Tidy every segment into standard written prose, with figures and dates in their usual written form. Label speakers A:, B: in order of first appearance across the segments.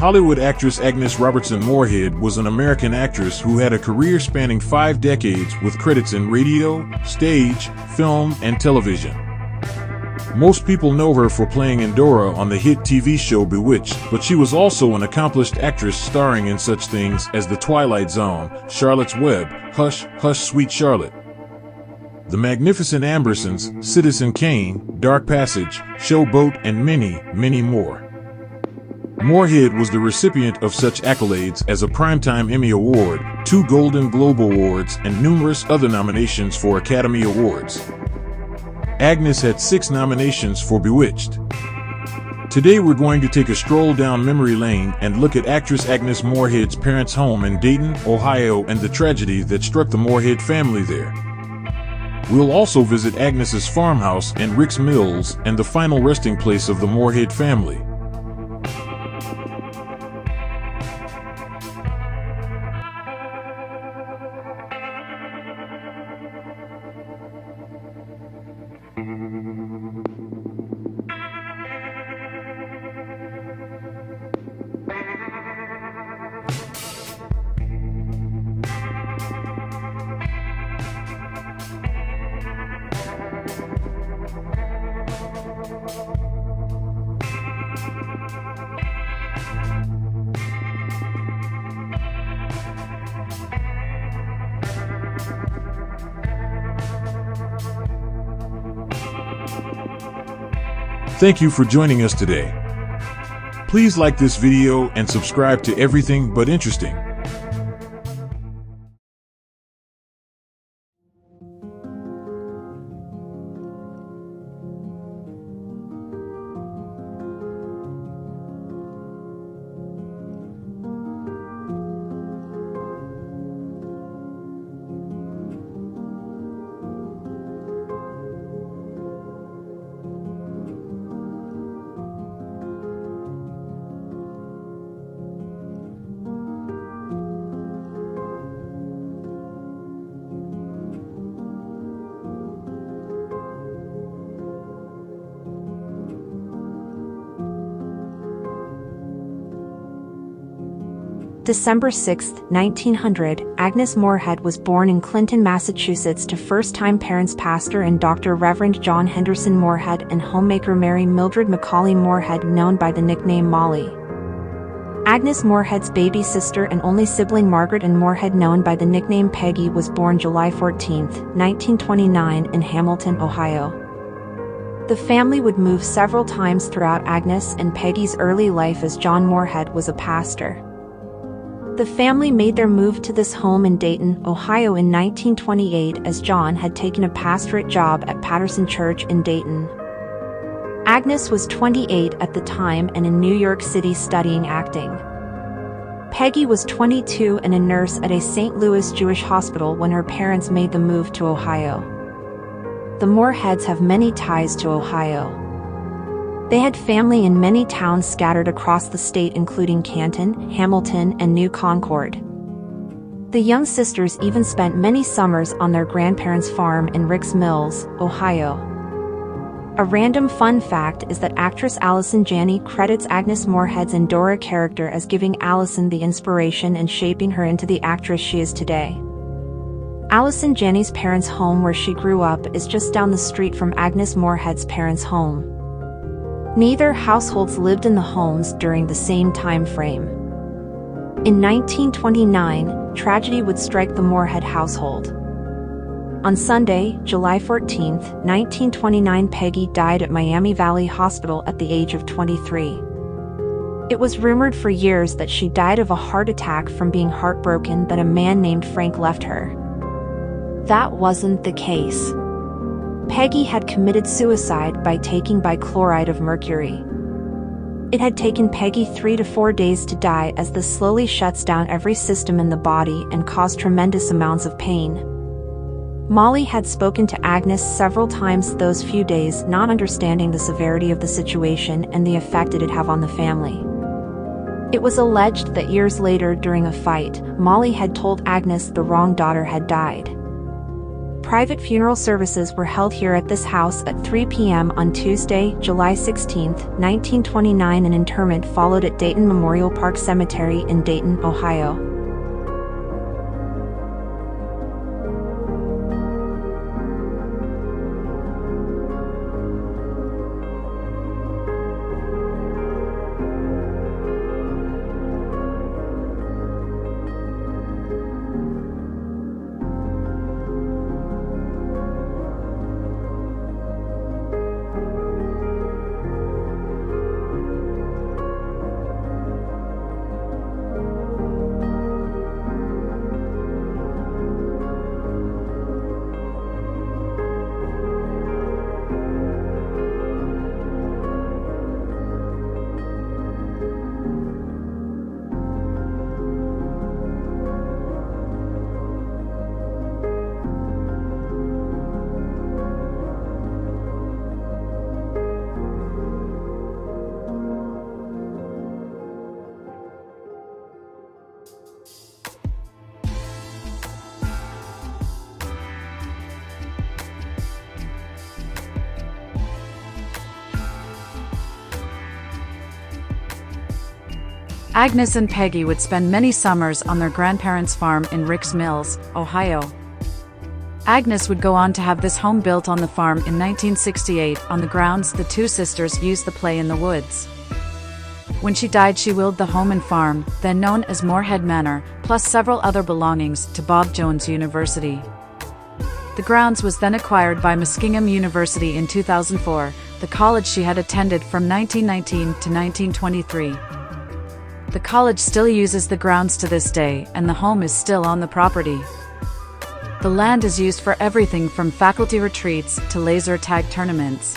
A: Hollywood actress Agnes Robertson Moorehead was an American actress who had a career spanning 5 decades with credits in radio, stage, film, and television. Most people know her for playing Endora on the hit TV show Bewitched, but she was also an accomplished actress starring in such things as The Twilight Zone, Charlotte's Web, Hush, Hush Sweet Charlotte, The Magnificent Ambersons, Citizen Kane, Dark Passage, Showboat, and many, many more. Moorehead was the recipient of such accolades as a Primetime Emmy Award, 2 Golden Globe Awards, and numerous other nominations for Academy Awards. Agnes had 6 nominations for Bewitched. Today we're going to take a stroll down memory lane and look at actress Agnes Moorehead's parents' home in Dayton, Ohio, and the tragedy that struck the Moorehead family there. We'll also visit Agnes's farmhouse in Rix Mills and the final resting place of the Moorehead family. Thank you for joining us today. Please like this video and subscribe to Everything But Interesting.
B: December 6, 1900, Agnes Moorehead was born in Clinton, Massachusetts to first-time parents pastor and Dr. Reverend John Henderson Moorehead and homemaker Mary Mildred Macaulay Moorehead, known by the nickname Molly. Agnes Moorehead's baby sister and only sibling Margaret Ann Moorehead, known by the nickname Peggy, was born July 14, 1929 in Hamilton, Ohio. The family would move several times throughout Agnes and Peggy's early life as John Moorehead was a pastor. The family made their move to this home in Dayton, Ohio in 1928 as John had taken a pastorate job at Patterson Church in Dayton. Agnes was 28 at the time and in New York City studying acting. Peggy was 22 and a nurse at a St. Louis Jewish hospital when her parents made the move to Ohio. The Mooreheads have many ties to Ohio. They had family in many towns scattered across the state, including Canton, Hamilton, and New Concord. The young sisters even spent many summers on their grandparents' farm in Rix Mills, Ohio. A random fun fact is that actress Allison Janney credits Agnes Moorehead's Endora character as giving Allison the inspiration and shaping her into the actress she is today. Allison Janney's parents' home where she grew up is just down the street from Agnes Moorehead's parents' home. Neither households lived in the homes during the same time frame. In 1929, tragedy would strike the Moorehead household. On Sunday, July 14, 1929, Peggy died at Miami Valley Hospital at the age of 23. It was rumored for years that she died of a heart attack from being heartbroken that a man named Frank left her. That wasn't the case. Peggy had committed suicide by taking bichloride of mercury. It had taken Peggy 3 to 4 days to die, as this slowly shuts down every system in the body and caused tremendous amounts of pain. Molly had spoken to Agnes several times those few days, not understanding the severity of the situation and the effect it would have on the family. It was alleged that years later, during a fight, Molly had told Agnes the wrong daughter had died. Private funeral services were held here at this house at 3 p.m. on Tuesday, July 16, 1929. An interment followed at Dayton Memorial Park Cemetery in Dayton, Ohio.
C: Agnes and Peggy would spend many summers on their grandparents' farm in Rix Mills, Ohio. Agnes would go on to have this home built on the farm in 1968 on the grounds the two sisters used to play in the woods. When she died, she willed the home and farm, then known as Morehead Manor, plus several other belongings, to Bob Jones University. The grounds was then acquired by Muskingum University in 2004, the college she had attended from 1919 to 1923. The college still uses the grounds to this day, and the home is still on the property. The land is used for everything from faculty retreats to laser tag tournaments.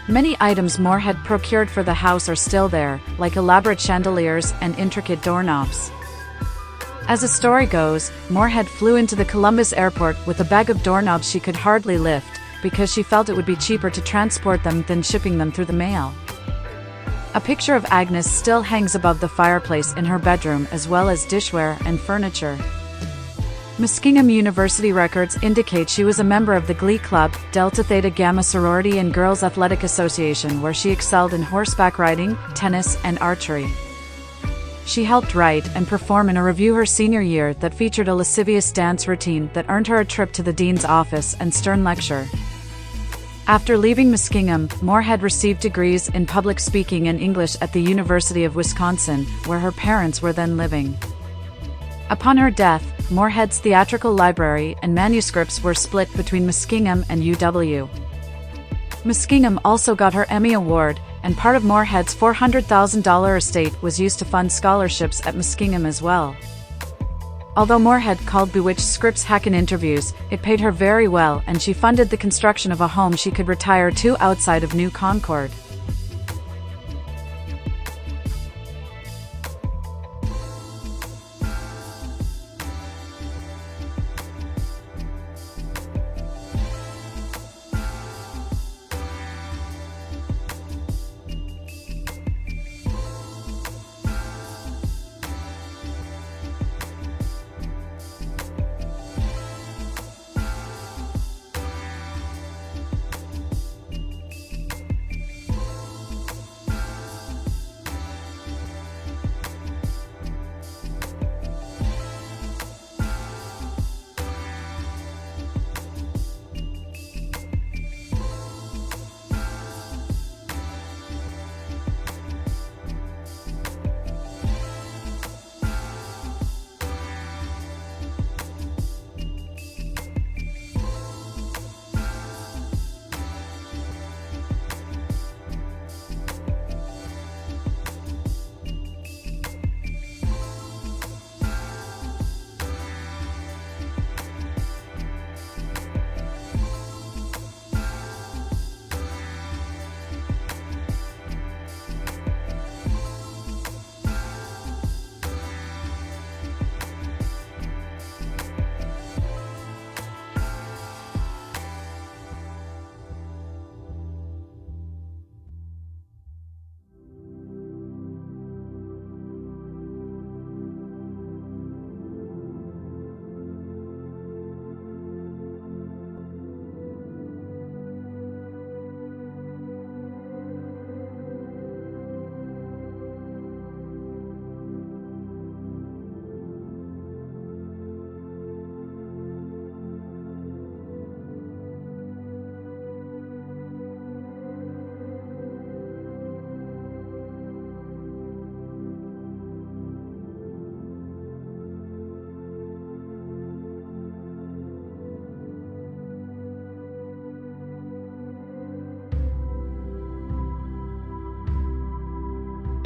C: Many items Morehead procured for the house are still there, like elaborate chandeliers and intricate doorknobs. As the story goes, Morehead flew into the Columbus airport with a bag of doorknobs she could hardly lift, because she felt it would be cheaper to transport them than shipping them through the mail. A picture of Agnes still hangs above the fireplace in her bedroom, as well as dishware and furniture. Muskingum University records indicate she was a member of the Glee Club, Delta Theta Gamma Sorority and Girls Athletic Association, where she excelled in horseback riding, tennis, and archery. She helped write and perform in a revue her senior year that featured a lascivious dance routine that earned her a trip to the dean's office and stern lecture. After leaving Muskingum, Morehead received degrees in public speaking and English at the University of Wisconsin, where her parents were then living. Upon her death, Morehead's theatrical library and manuscripts were split between Muskingum and UW. Muskingum also got her Emmy Award, and part of Morehead's $400,000 estate was used to fund scholarships at Muskingum as well. Although Morehead called Bewitched scripts hack in interviews, it paid her very well, and she funded the construction of a home she could retire to outside of New Concord.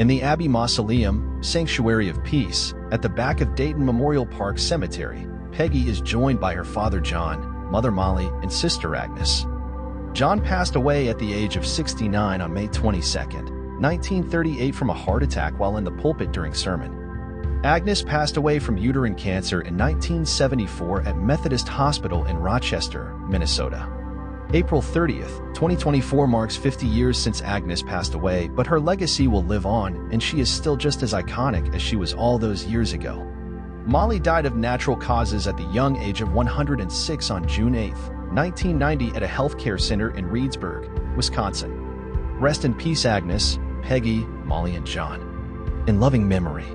D: In the Abbey Mausoleum, Sanctuary of Peace, at the back of Dayton Memorial Park Cemetery, Peggy is joined by her father John, mother Molly, and sister Agnes. John passed away at the age of 69 on May 22, 1938 from a heart attack while in the pulpit during sermon. Agnes passed away from uterine cancer in 1974 at Methodist Hospital in Rochester, Minnesota. April 30th, 2024 marks 50 years since Agnes passed away, but her legacy will live on, and she is still just as iconic as she was all those years ago. Molly died of natural causes at the young age of 106 on June 8, 1990 at a healthcare center in Reedsburg, Wisconsin. Rest in peace, Agnes, Peggy, Molly, and John. In loving memory.